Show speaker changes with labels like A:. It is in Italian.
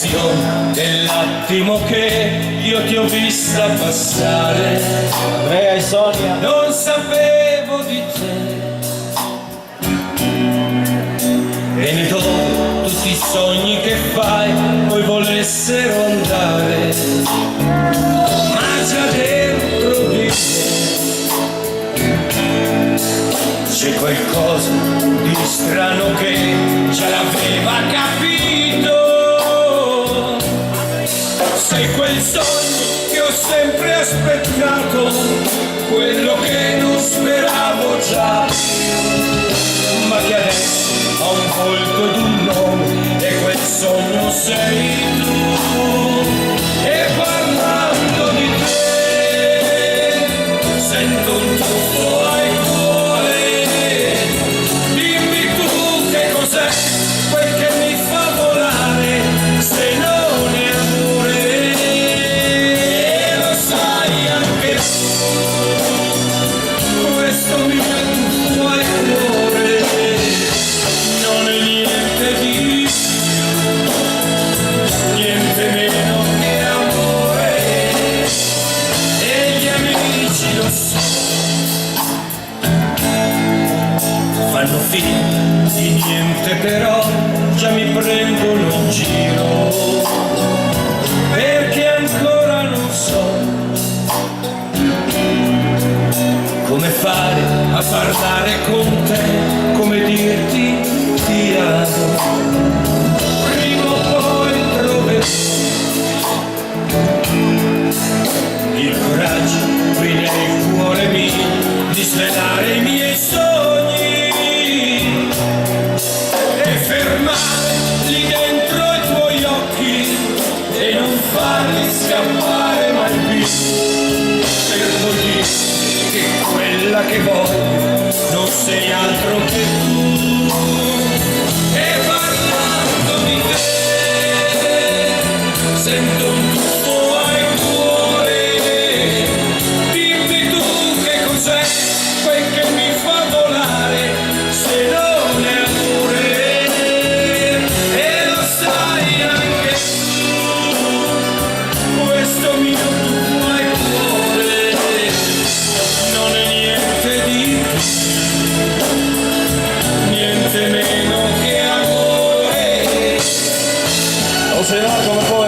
A: l'emozione dell'attimo che io ti ho vista passare.
B: Andrea e Sonia.
A: Non sapevo di te e ne do tutti i sogni che fai, poi volessero andare, ma già dentro di me c'è qualcosa di strano che già l'aveva capito. Sei quel sogno che ho sempre aspettato, quello che non speravo già, ma che adesso ha un volto ed un nome, e quel sogno sei tu. E parlando di te sento un tuffo al cuore. Dimmi tu che cos'è quel che mi fa volare, se non è amore. E lo sai anche tu, questo mio tuffo al cuore non è niente di più, niente meno che amore. E gli amici lo so, fanno finta di niente, però già mi prendono in giro, perché ancora non so come fare a parlare con te, come dirti ti amo. Prima o poi troverò il coraggio qui nel cuore mio di svelare i miei sogni e fermare lì dentro i tuoi occhi e non farli scappare mai più, per poi dire che quella che voglio non sei altro che tu. E parlando di te sento un tuffo al cuore. Dimmi tu che cos'è quel che mi fa volare, se non è amore. E lo sai anche tu, questo mio tuffo al cuore non è niente di più, niente meno che amore.
B: O se no come puoi